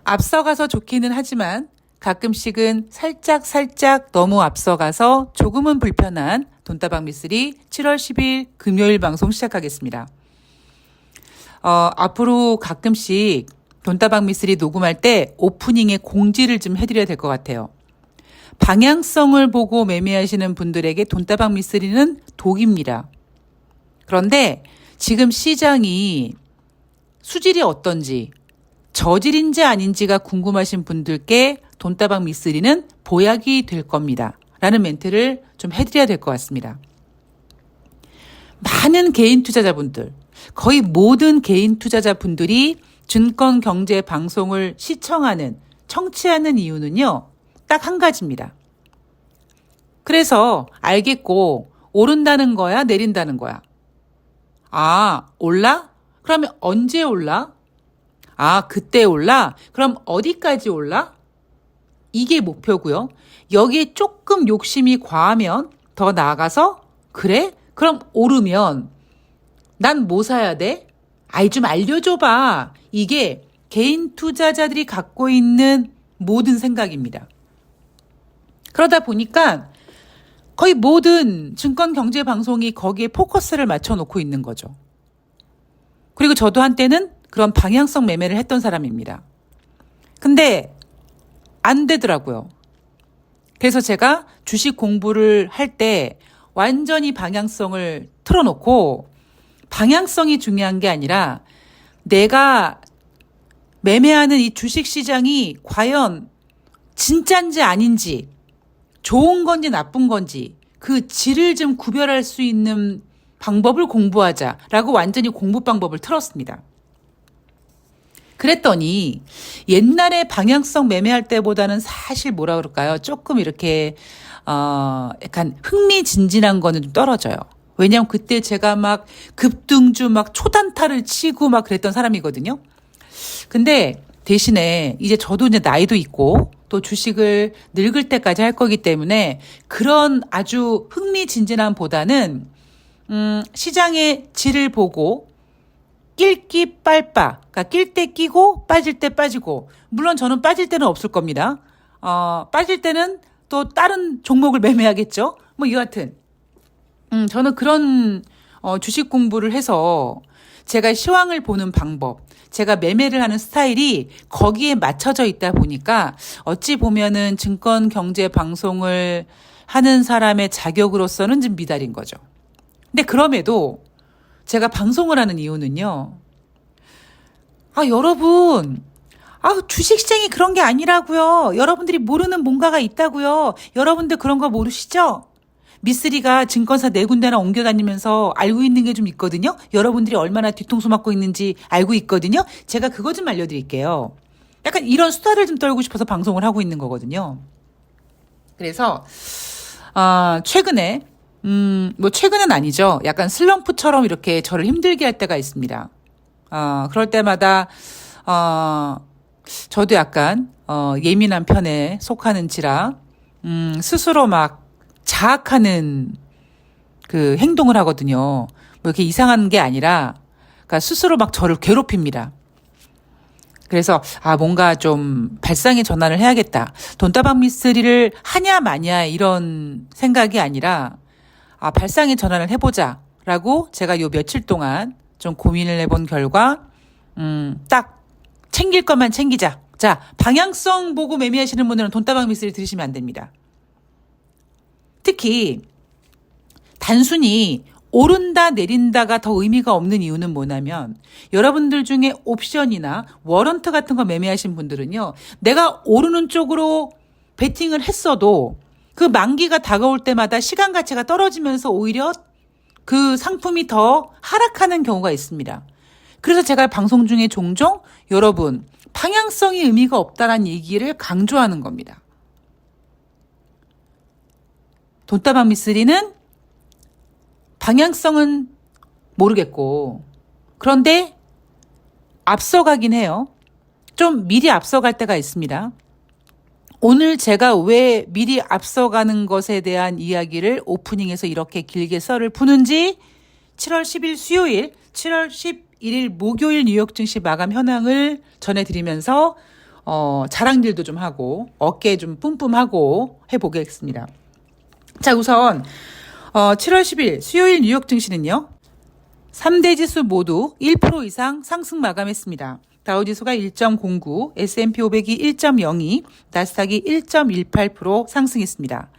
앞서가서 좋기는 하지만 가끔씩은 살짝 너무 앞서가서 조금은 불편한 돈다방 미쓰리 7월 10일 금요일 방송 시작하겠습니다. 앞으로 가끔씩 돈다방 미쓰리 녹음할 때 오프닝에 공지를 좀 해드려야 될 것 같아요. 방향성을 보고 매매하시는 분들에게 돈다방 미쓰리는 독입니다. 그런데 지금 시장이 수질이 어떤지, 저질인지 아닌지가 궁금하신 분들께 돈다방 미쓰리는 보약이 될 겁니다. 라는 멘트를 좀 해드려야 될 것 같습니다. 많은 개인 투자자분들, 거의 모든 개인 투자자분들이 증권 경제 방송을 시청하는, 청취하는 이유는요, 딱 한 가지입니다. 그래서 알겠고, 오른다는 거야, 내린다는 거야. 아, 올라? 그러면 언제 올라? 아, 그때 올라? 그럼 어디까지 올라? 이게 목표고요. 여기에 조금 욕심이 과하면 더 나아가서 그래? 그럼 오르면 난 뭐 사야 돼? 아이 좀 알려줘봐. 이게 개인 투자자들이 갖고 있는 모든 생각입니다. 그러다 보니까 거의 모든 증권 경제 방송이 거기에 포커스를 맞춰놓고 있는 거죠. 그리고 저도 한때는 그런 방향성 매매를 했던 사람입니다. 근데 안 되더라고요. 그래서 제가 주식 공부를 할 때 완전히 방향성을 틀어놓고 방향성이 중요한 게 아니라 내가 매매하는 이 주식 시장이 과연 진짠지 아닌지, 좋은 건지 나쁜 건지 그 질을 좀 구별할 수 있는 방법을 공부하자라고 완전히 공부 방법을 틀었습니다. 그랬더니 옛날에 방향성 매매할 때보다는 사실 뭐라 그럴까요? 조금 이렇게 약간 흥미진진한 거는 좀 떨어져요. 왜냐하면 그때 제가 막 급등주 막 초단타를 치고 막 그랬던 사람이거든요. 근데 대신에 이제 저도 이제 나이도 있고 또 주식을 늙을 때까지 할 거기 때문에 그런 아주 흥미진진함보다는 시장의 질을 보고 낄끼 빨빠, 그러니까 낄 때 끼고 빠질 때 빠지고, 물론 저는 빠질 때는 없을 겁니다. 빠질 때는 또 다른 종목을 매매하겠죠. 뭐 여하튼 저는 그런 주식 공부를 해서 제가 시황을 보는 방법, 제가 매매를 하는 스타일이 거기에 맞춰져 있다 보니까 어찌 보면은 증권 경제 방송을 하는 사람의 자격으로서는 좀 미달인 거죠. 근데 그럼에도 제가 방송을 하는 이유는요. 여러분, 주식시장이 그런 게 아니라고요. 여러분들이 모르는 뭔가가 있다고요. 여러분들 그런 거 모르시죠? 미쓰리가 증권사 4군데나 옮겨다니면서 알고 있는 게 좀 있거든요. 여러분들이 얼마나 뒤통수 맞고 있는지 알고 있거든요. 제가 그거 좀 알려드릴게요. 약간 이런 수다를 좀 떨고 싶어서 방송을 하고 있는 거거든요. 그래서 최근에 뭐 최근은 아니죠. 약간 슬럼프처럼 이렇게 저를 힘들게 할 때가 있습니다. 그럴 때마다 저도 약간 예민한 편에 속하는지라 스스로 막 자학하는 그 행동을 하거든요. 뭐 이렇게 이상한 게 아니라 그러니까 스스로 막 저를 괴롭힙니다. 그래서 뭔가 좀 발상의 전환을 해야겠다. 돈다방 미쓰리를 하냐 마냐 이런 생각이 아니라 발상의 전환을 해보자라고 제가 요 며칠 동안 좀 고민을 해본 결과 딱 챙길 것만 챙기자. 자, 방향성 보고 매매하시는 분들은 돈다방 미쓰리 들으시면 안 됩니다. 특히 단순히 오른다 내린다가 더 의미가 없는 이유는 뭐냐면 여러분들 중에 옵션이나 워런트 같은 거 매매하신 분들은요. 내가 오르는 쪽으로 베팅을 했어도 그 만기가 다가올 때마다 시간 가치가 떨어지면서 오히려 그 상품이 더 하락하는 경우가 있습니다. 그래서 제가 방송 중에 종종 여러분 방향성이 의미가 없다는 얘기를 강조하는 겁니다. 돈다방 미쓰리는 방향성은 모르겠고 그런데 앞서가긴 해요. 좀 미리 앞서갈 때가 있습니다. 오늘 제가 왜 미리 앞서가는 것에 대한 이야기를 오프닝에서 이렇게 길게 썰을 푸는지 7월 10일 수요일, 7월 11일 목요일 뉴욕 증시 마감 현황을 전해드리면서 자랑질도 좀 하고 어깨 좀 뿜뿜하고 해보겠습니다. 자, 우선 7월 10일 수요일 뉴욕 증시는요. 3대 지수 모두 1% 이상 상승 마감했습니다. 다우지수가 1.09, S&P 500이 1.02, 나스닥이 1.18% 상승했습니다.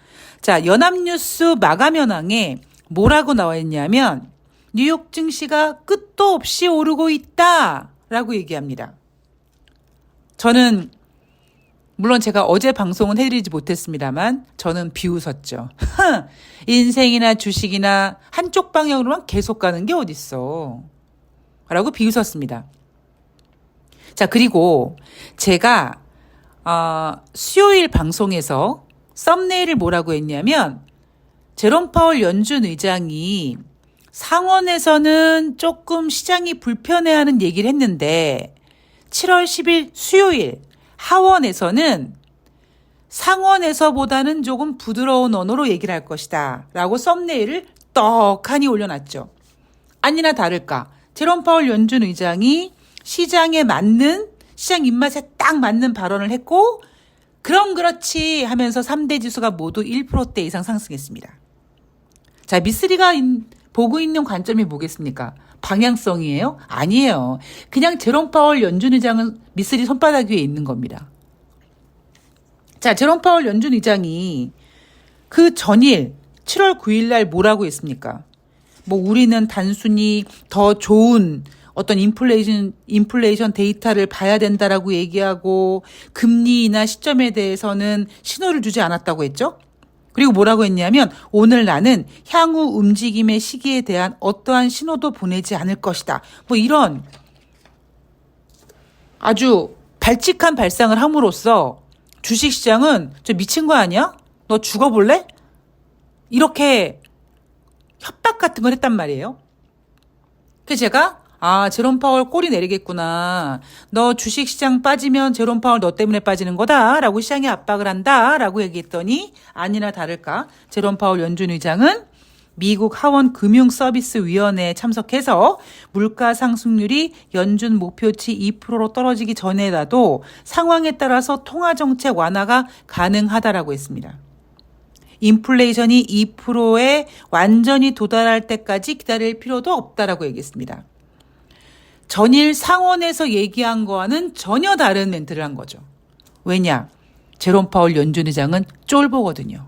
자, 연합뉴스 마감 현황에 뭐라고 나와 있냐면 뉴욕 증시가 끝도 없이 오르고 있다라고 얘기합니다. 저는 물론 제가 어제 방송은 해드리지 못했습니다만 저는 비웃었죠. 인생이나 주식이나 한쪽 방향으로만 계속 가는 게 어딨어 라고 비웃었습니다. 자, 그리고 제가 수요일 방송에서 썸네일을 뭐라고 했냐면 제롬 파월 연준 의장이 상원에서는 조금 시장이 불편해하는 얘기를 했는데 7월 10일 수요일 하원에서는 상원에서보다는 조금 부드러운 언어로 얘기를 할 것이다 라고 썸네일을 떡하니 올려놨죠. 아니나 다를까 제롬 파월 연준 의장이 시장에 맞는 시장 입맛에 딱 맞는 발언을 했고 그럼 그렇지 하면서 3대 지수가 모두 1%대 이상 상승했습니다. 자, 미쓰리가 보고 있는 관점이 뭐겠습니까? 방향성이에요? 아니에요. 그냥 제롬 파월 연준 의장은 미쓰리 손바닥 위에 있는 겁니다. 자, 제롬 파월 연준 의장이 그 전일 7월 9일 날 뭐라고 했습니까? 뭐 우리는 단순히 더 좋은 어떤 인플레이션 데이터를 봐야 된다라고 얘기하고 금리 인하 시점에 대해서는 신호를 주지 않았다고 했죠? 그리고 뭐라고 했냐면 오늘 나는 향후 움직임의 시기에 대한 어떠한 신호도 보내지 않을 것이다. 뭐 이런 아주 발칙한 발상을 함으로써 주식시장은 저 미친 거 아니야? 너 죽어볼래? 이렇게 협박 같은 걸 했단 말이에요. 그래서 제가 제롬 파월 꼬리 내리겠구나. 너 주식시장 빠지면 제롬 파월 너 때문에 빠지는 거다 라고 시장에 압박을 한다 라고 얘기했더니 아니나 다를까 제롬 파월 연준 의장은 미국 하원 금융서비스위원회에 참석해서 물가 상승률이 연준 목표치 2%로 떨어지기 전에라도 상황에 따라서 통화정책 완화가 가능하다라고 했습니다. 인플레이션이 2%에 완전히 도달할 때까지 기다릴 필요도 없다라고 얘기했습니다. 전일 상원에서 얘기한 거와는 전혀 다른 멘트를 한 거죠. 왜냐? 제롬 파월 연준 의장은 쫄보거든요.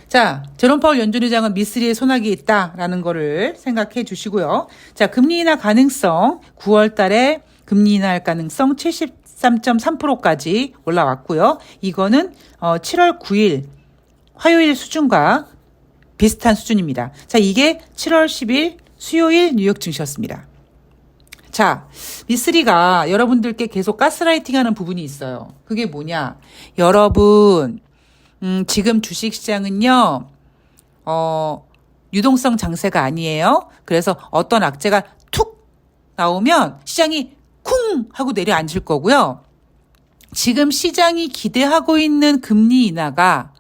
자, 제롬 파월 연준 의장은 미쓰리의 손아귀에 있다라는 거를 생각해 주시고요. 자, 금리 인하 가능성 9월 달에 금리 인하할 가능성 73.3%까지 올라왔고요. 이거는 7월 9일 화요일 수준과 비슷한 수준입니다. 자, 이게 7월 10일 수요일 뉴욕 증시였습니다. 자, 미쓰리가 여러분들께 계속 가스라이팅하는 부분이 있어요. 그게 뭐냐? 여러분, 지금 주식시장은요, 유동성 장세가 아니에요. 그래서 어떤 악재가 툭 나오면 시장이 쿵 하고 내려앉을 거고요. 지금 시장이 기대하고 있는 금리 인하가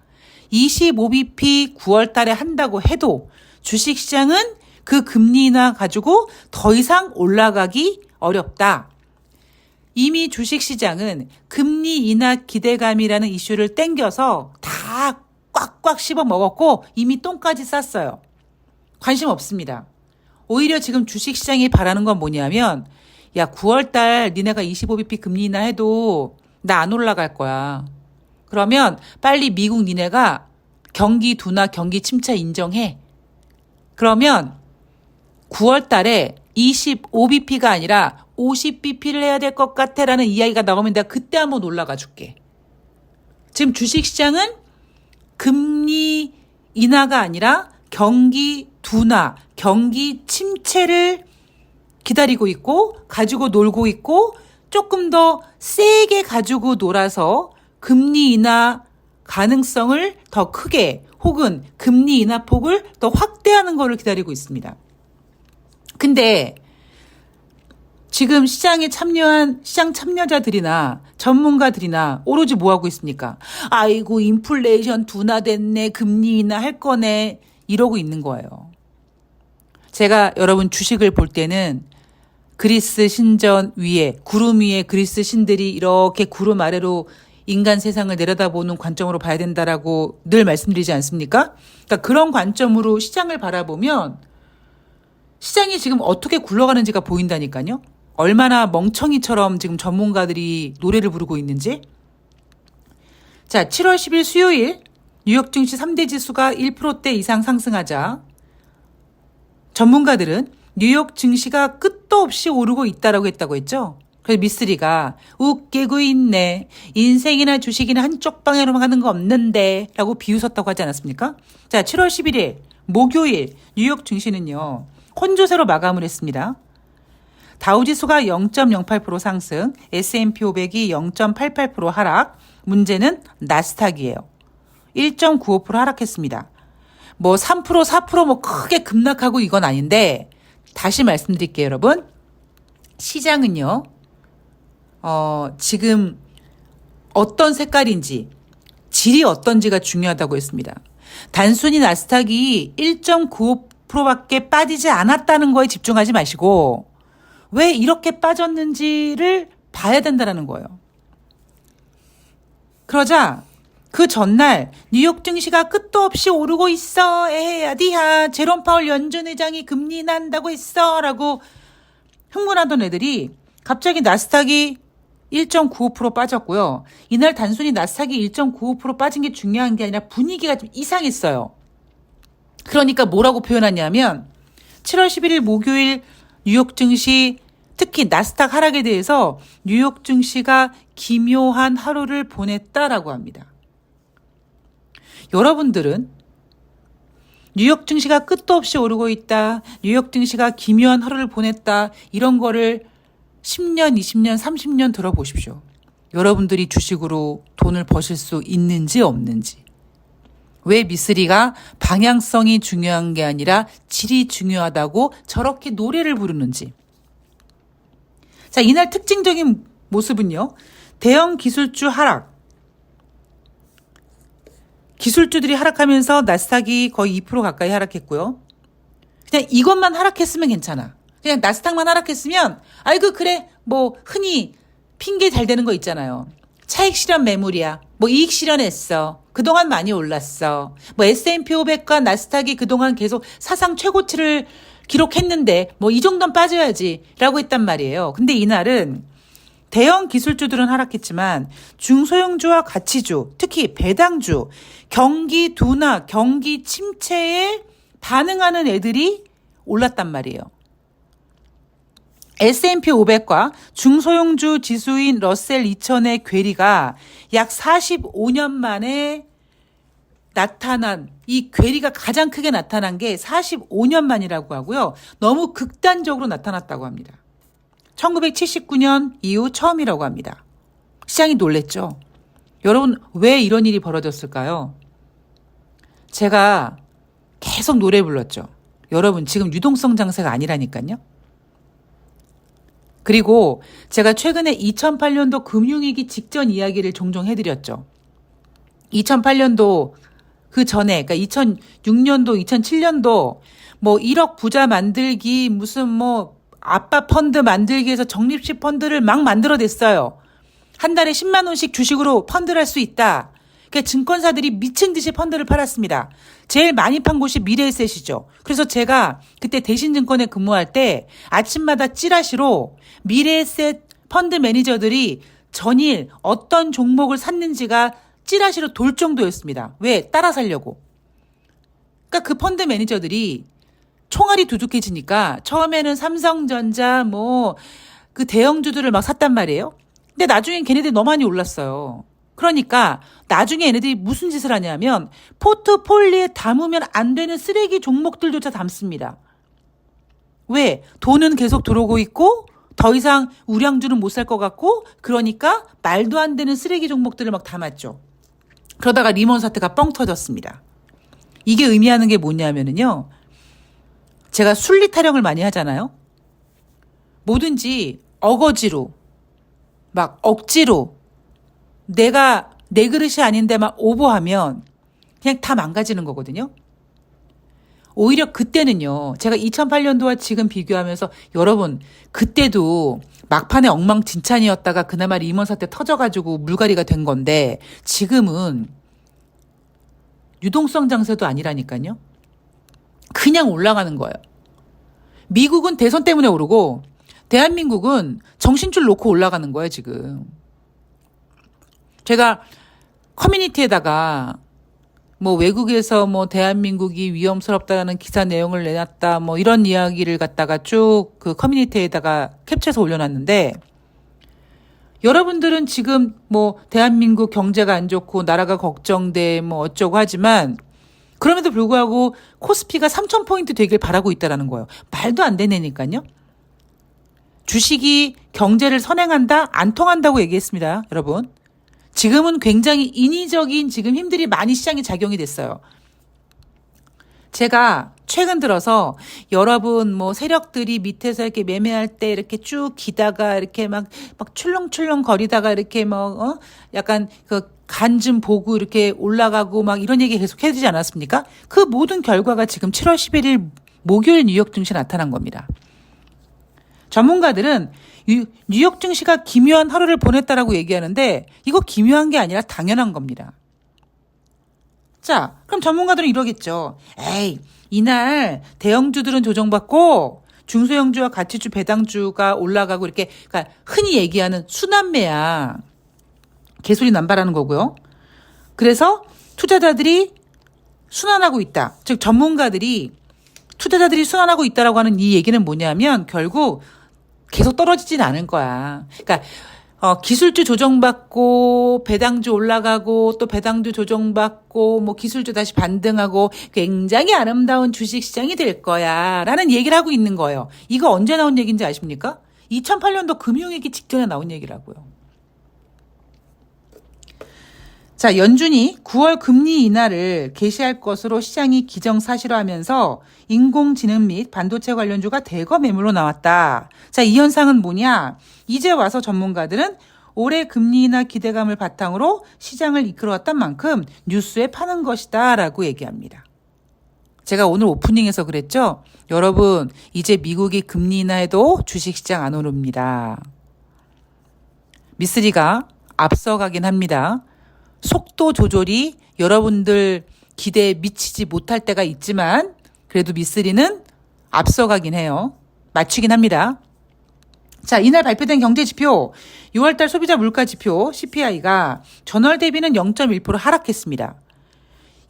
25bp 9월 달에 한다고 해도 주식시장은 그 금리 인하 가지고 더 이상 올라가기 어렵다. 이미 주식시장은 금리 인하 기대감이라는 이슈를 땡겨서 다 꽉꽉 씹어 먹었고 이미 똥까지 쌌어요. 관심 없습니다. 오히려 지금 주식시장이 바라는 건 뭐냐면 야 9월달 니네가 25bp 금리 인하 해도 나 안 올라갈 거야. 그러면 빨리 미국 니네가 경기 둔화 경기 침체 인정해. 그러면 9월 달에 25bp가 아니라 50bp를 해야 될 것 같아 라는 이야기가 나오면 내가 그때 한번 올라가 줄게. 지금 주식시장은 금리 인하가 아니라 경기 둔화, 경기 침체를 기다리고 있고 가지고 놀고 있고 조금 더 세게 가지고 놀아서 금리 인하 가능성을 더 크게 혹은 금리 인하 폭을 더 확대하는 것을 기다리고 있습니다. 근데 지금 시장에 참여한 시장 참여자들이나 전문가들이나 오로지 뭐 하고 있습니까? 아이고 인플레이션 둔화됐네, 금리 인하 할 거네 이러고 있는 거예요. 제가 여러분 주식을 볼 때는 그리스 신전 위에, 구름 위에 그리스 신들이 이렇게 구름 아래로 인간 세상을 내려다보는 관점으로 봐야 된다라고 늘 말씀드리지 않습니까? 그러니까 그런 관점으로 시장을 바라보면 시장이 지금 어떻게 굴러가는지가 보인다니까요. 얼마나 멍청이처럼 지금 전문가들이 노래를 부르고 있는지. 자, 7월 10일 수요일 뉴욕 증시 3대 지수가 1%대 이상 상승하자 전문가들은 뉴욕 증시가 끝도 없이 오르고 있다라고 했다고 했죠. 그래서 미쓰리가 웃기고 있네. 인생이나 주식이나 한쪽 방향으로만 가는 거 없는데 라고 비웃었다고 하지 않았습니까? 자, 7월 11일 목요일 뉴욕 증시는요. 혼조세로 마감을 했습니다. 다우지수가 0.08% 상승, S&P 500이 0.88% 하락, 문제는 나스닥이에요. 1.95% 하락했습니다. 뭐 3%, 4% 뭐 크게 급락하고 이건 아닌데 다시 말씀드릴게요, 여러분. 시장은요. 지금 어떤 색깔인지, 질이 어떤지가 중요하다고 했습니다. 단순히 나스닥이 1.95%밖에 빠지지 않았다는 거에 집중하지 마시고 왜 이렇게 빠졌는지를 봐야 된다는 거예요. 그러자 그 전날 뉴욕 증시가 끝도 없이 오르고 있어. 에헤야디야. 제롬 파월 연준 의장이 금리 인하한다고 했어. 라고 흥분하던 애들이 갑자기 나스닥이 1.95% 빠졌고요. 이날 단순히 나스닥이 1.95% 빠진 게 중요한 게 아니라 분위기가 좀 이상했어요. 그러니까 뭐라고 표현하냐면 7월 11일 목요일 뉴욕 증시 특히 나스닥 하락에 대해서 뉴욕 증시가 기묘한 하루를 보냈다라고 합니다. 여러분들은 뉴욕 증시가 끝도 없이 오르고 있다. 뉴욕 증시가 기묘한 하루를 보냈다. 이런 거를 10년, 20년, 30년 들어보십시오. 여러분들이 주식으로 돈을 버실 수 있는지 없는지. 왜 미쓰리가 방향성이 중요한 게 아니라 질이 중요하다고 저렇게 노래를 부르는지. 자, 이날 특징적인 모습은요. 대형 기술주 하락. 기술주들이 하락하면서 나스닥이 거의 2% 가까이 하락했고요. 그냥 이것만 하락했으면 괜찮아. 그냥 나스닥만 하락했으면 아이고 그래 뭐 흔히 핑계 잘 되는 거 있잖아요. 차익 실현 매물이야. 뭐 이익 실현했어. 그동안 많이 올랐어. 뭐 S&P 500과 나스닥이 그동안 계속 사상 최고치를 기록했는데 뭐 이 정도는 빠져야지 라고 했단 말이에요. 근데 이날은 대형 기술주들은 하락했지만 중소형주와 가치주, 특히 배당주, 경기 둔화, 경기 침체에 반응하는 애들이 올랐단 말이에요. S&P 500과 중소형주 지수인 러셀 2000의 괴리가 약 45년 만에 나타난 이 괴리가 가장 크게 나타난 게 45년 만이라고 하고요. 너무 극단적으로 나타났다고 합니다. 1979년 이후 처음이라고 합니다. 시장이 놀랬죠. 여러분 왜 이런 일이 벌어졌을까요? 제가 계속 노래 불렀죠. 여러분 지금 유동성 장세가 아니라니까요. 그리고 제가 최근에 2008년도 금융위기 직전 이야기를 종종 해드렸죠. 2008년도 그 전에, 그러니까 2006년도, 2007년도 뭐 1억 부자 만들기, 무슨 뭐 아빠 펀드 만들기 해서 적립식 펀드를 막 만들어냈어요. 한 달에 10만 원씩 주식으로 펀드를 할 수 있다. 그러니까 증권사들이 미친 듯이 펀드를 팔았습니다. 제일 많이 판 곳이 미래에셋이죠. 그래서 제가 그때 대신증권에 근무할 때 아침마다 찌라시로 미래에셋 펀드 매니저들이 전일 어떤 종목을 샀는지가 찌라시로 돌 정도였습니다. 왜? 따라 살려고. 그러니까 그 펀드 매니저들이 총알이 두둑해지니까 처음에는 삼성전자 뭐 그 대형주들을 막 샀단 말이에요. 근데 나중엔 걔네들이 너무 많이 올랐어요. 그러니까 나중에 얘네들이 무슨 짓을 하냐면 포트폴리오에 담으면 안 되는 쓰레기 종목들조차 담습니다. 왜? 돈은 계속 들어오고 있고 더 이상 우량주는 못 살 것 같고 그러니까 말도 안 되는 쓰레기 종목들을 막 담았죠. 그러다가 리먼 사태가 뻥 터졌습니다. 이게 의미하는 게 뭐냐면요. 제가 순리 타령을 많이 하잖아요. 뭐든지 어거지로 막 억지로 내가 내 그릇이 아닌데 막 오버하면 그냥 다 망가지는 거거든요. 오히려 그때는요, 제가 2008년도와 지금 비교하면서 여러분, 그때도 막판에 엉망진창이었다가 그나마 리먼 사태 터져가지고 물갈이가 된 건데 지금은 유동성 장세도 아니라니까요. 그냥 올라가는 거예요. 미국은 대선 때문에 오르고 대한민국은 정신줄 놓고 올라가는 거예요, 지금. 제가 커뮤니티에다가 뭐 외국에서 뭐 대한민국이 위험스럽다라는 기사 내용을 내놨다 뭐 이런 이야기를 갖다가 쭉 그 커뮤니티에다가 캡처해서 올려놨는데 여러분들은 지금 뭐 대한민국 경제가 안 좋고 나라가 걱정돼 뭐 어쩌고 하지만 그럼에도 불구하고 코스피가 3,000포인트 되길 바라고 있다라는 거예요. 말도 안 되네니까요. 주식이 경제를 선행한다? 안 통한다고 얘기했습니다, 여러분. 지금은 굉장히 인위적인 지금 힘들이 많이 시장에 작용이 됐어요. 제가 최근 들어서 여러분 뭐 세력들이 밑에서 이렇게 매매할 때 이렇게 쭉 기다가 이렇게 막 출렁출렁 거리다가 이렇게 뭐 약간 그 간 좀 보고 이렇게 올라가고 막 이런 얘기 계속 해주지 않았습니까? 그 모든 결과가 지금 7월 11일 목요일 뉴욕 증시에 나타난 겁니다. 전문가들은 뉴욕 증시가 기묘한 하루를 보냈다라고 얘기하는데 이거 기묘한 게 아니라 당연한 겁니다. 자, 그럼 전문가들은 이러겠죠. 에이, 이날 대형주들은 조정받고 중소형주와 가치주 배당주가 올라가고 이렇게 그러니까 흔히 얘기하는 순환매야. 개소리 남발하는 거고요. 그래서 투자자들이 순환하고 있다. 즉 전문가들이 투자자들이 순환하고 있다라고 하는 이 얘기는 뭐냐면 결국 계속 떨어지진 않을 거야. 그러니까 기술주 조정받고 배당주 올라가고 또 배당주 조정받고 뭐 기술주 다시 반등하고 굉장히 아름다운 주식시장이 될 거야라는 얘기를 하고 있는 거예요. 이거 언제 나온 얘기인지 아십니까? 2008년도 금융위기 직전에 나온 얘기라고요. 자, 연준이 9월 금리 인하를 개시할 것으로 시장이 기정사실화하면서 인공지능 및 반도체 관련주가 대거 매물로 나왔다. 자, 이 현상은 뭐냐? 이제 와서 전문가들은 올해 금리 인하 기대감을 바탕으로 시장을 이끌어왔던 만큼 뉴스에 파는 것이다 라고 얘기합니다. 제가 오늘 오프닝에서 그랬죠? 여러분, 이제 미국이 금리 인하해도 주식시장 안 오릅니다. 미쓰리가 앞서가긴 합니다. 속도 조절이 여러분들 기대에 미치지 못할 때가 있지만 그래도 미쓰리는 앞서가긴 해요. 맞추긴 합니다. 자, 이날 발표된 경제지표 6월달 소비자 물가지표 CPI가 전월 대비는 0.1% 하락했습니다.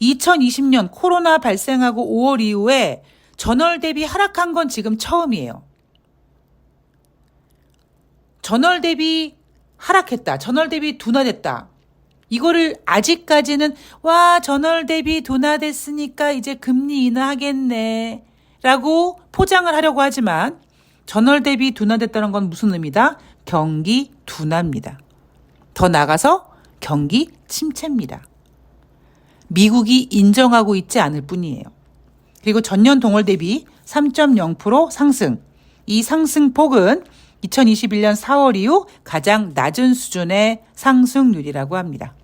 2020년 코로나 발생하고 5월 이후에 전월 대비 하락한 건 지금 처음이에요. 전월 대비 하락했다. 전월 대비 둔화됐다. 이거를 아직까지는 전월 대비 둔화됐으니까 이제 금리 인하하겠네 라고 포장을 하려고 하지만 전월 대비 둔화됐다는 건 무슨 의미다? 경기 둔화입니다. 더 나아가서 경기 침체입니다. 미국이 인정하고 있지 않을 뿐이에요. 그리고 전년 동월 대비 3.0% 상승. 이 상승폭은 2021년 4월 이후 가장 낮은 수준의 상승률이라고 합니다.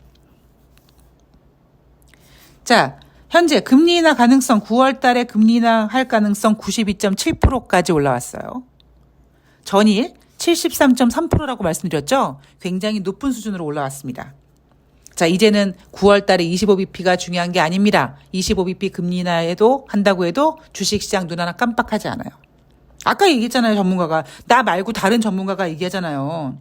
자, 현재 금리 인하 가능성 9월 달에 금리 인하 할 가능성 92.7%까지 올라왔어요. 전일 73.3%라고 말씀드렸죠? 굉장히 높은 수준으로 올라왔습니다. 자, 이제는 9월 달에 25bp가 중요한 게 아닙니다. 25bp 금리 인하에도 한다고 해도 주식시장 눈 하나 깜빡하지 않아요. 아까 얘기했잖아요, 전문가가. 나 말고 다른 전문가가 얘기하잖아요.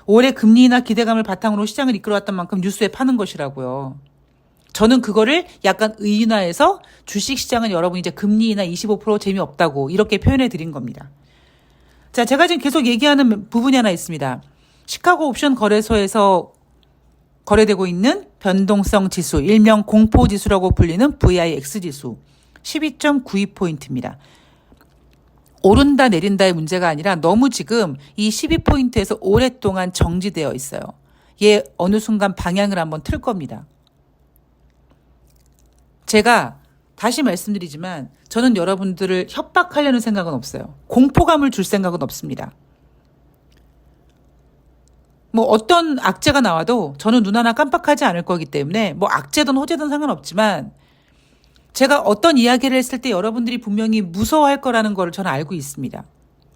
올해 금리 인하 기대감을 바탕으로 시장을 이끌어왔던 만큼 뉴스에 파는 것이라고요. 저는 그거를 약간 의인화해서 주식시장은 여러분 이제 금리 인하 25% 재미없다고 이렇게 표현해 드린 겁니다. 자, 제가 지금 계속 얘기하는 부분이 하나 있습니다. 시카고 옵션 거래소에서 거래되고 있는 변동성 지수, 일명 공포지수라고 불리는 VIX 지수 12.92포인트입니다. 오른다 내린다의 문제가 아니라 너무 지금 이 12포인트에서 오랫동안 정지되어 있어요. 얘 어느 순간 방향을 한번 틀 겁니다. 제가 다시 말씀드리지만 저는 여러분들을 협박하려는 생각은 없어요. 공포감을 줄 생각은 없습니다. 뭐 어떤 악재가 나와도 저는 눈 하나 깜빡하지 않을 거기 때문에 뭐 악재든 호재든 상관없지만 제가 어떤 이야기를 했을 때 여러분들이 분명히 무서워할 거라는 걸 저는 알고 있습니다.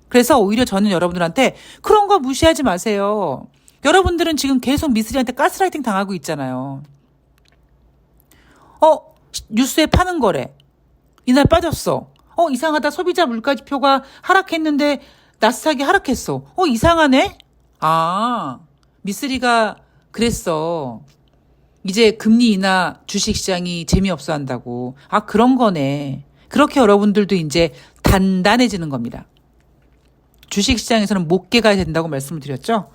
그래서 오히려 저는 여러분들한테 그런 거 무시하지 마세요. 여러분들은 지금 계속 미쓰리한테 가스라이팅 당하고 있잖아요. 뉴스에 파는 거래. 이날 빠졌어. 이상하다. 소비자 물가지표가 하락했는데 나스닥이 하락했어. 이상하네? 미쓰리가 그랬어. 이제 금리 인하 주식시장이 재미없어 한다고. 그런 거네. 그렇게 여러분들도 이제 단단해지는 겁니다. 주식시장에서는 못 깨가야 된다고 말씀을 드렸죠.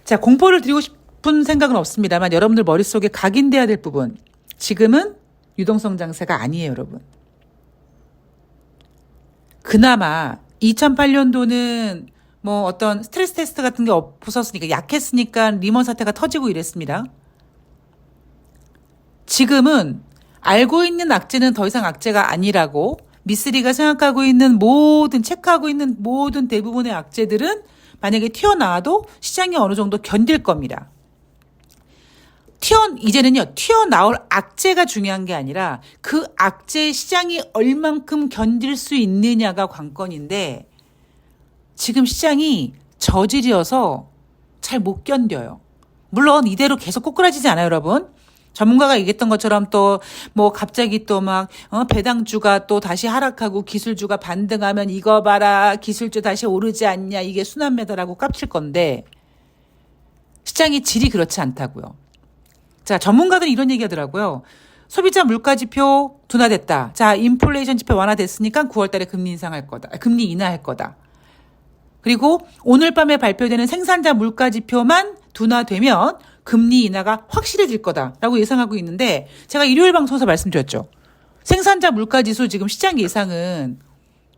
자, 공포를 드리고 싶은 생각은 없습니다만 여러분들 머릿속에 각인돼야 될 부분. 지금은 유동성 장세가 아니에요, 여러분. 그나마 2008년도는 뭐 어떤 스트레스 테스트 같은 게 없었으니까 약했으니까 리먼 사태가 터지고 이랬습니다. 지금은 알고 있는 악재는 더 이상 악재가 아니라고 미쓰리가 생각하고 있는 체크하고 있는 모든 대부분의 악재들은 만약에 튀어나와도 시장이 어느 정도 견딜 겁니다. 이제는요, 튀어나올 악재가 중요한 게 아니라 그 악재 시장이 얼만큼 견딜 수 있느냐가 관건인데 지금 시장이 저질이어서 잘 못 견뎌요. 물론 이대로 계속 꼬꾸라지지 않아요, 여러분. 전문가가 얘기했던 것처럼 또 뭐 갑자기 또 막 배당주가 또 다시 하락하고 기술주가 반등하면 이거 봐라 기술주 다시 오르지 않냐 이게 순환매다라고 깝칠 건데 시장의 질이 그렇지 않다고요. 자, 전문가들은 이런 얘기하더라고요. 소비자 물가지표 둔화됐다. 자, 인플레이션 지표 완화됐으니까 9월달에 금리 인하할 거다. 그리고 오늘 밤에 발표되는 생산자 물가지표만 둔화되면 금리 인하가 확실해질 거다라고 예상하고 있는데 제가 일요일 방송에서 말씀드렸죠. 생산자 물가지수 지금 시장 예상은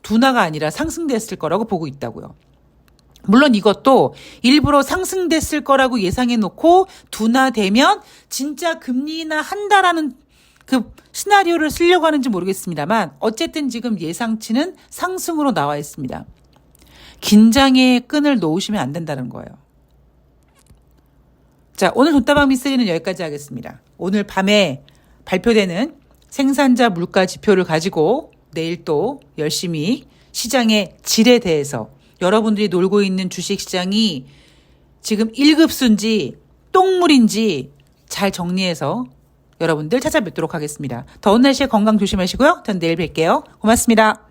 둔화가 아니라 상승됐을 거라고 보고 있다고요. 물론 이것도 일부러 상승됐을 거라고 예상해 놓고 둔화되면 진짜 금리 인하 한다라는 그 시나리오를 쓰려고 하는지 모르겠습니다만 어쨌든 지금 예상치는 상승으로 나와 있습니다. 긴장의 끈을 놓으시면 안 된다는 거예요. 자, 오늘 돈다방 미쓰리는 여기까지 하겠습니다. 오늘 밤에 발표되는 생산자 물가 지표를 가지고 내일 또 열심히 시장의 질에 대해서 여러분들이 놀고 있는 주식시장이 지금 1급수인지 똥물인지 잘 정리해서 여러분들 찾아뵙도록 하겠습니다. 더운 날씨에 건강 조심하시고요. 전 내일 뵐게요. 고맙습니다.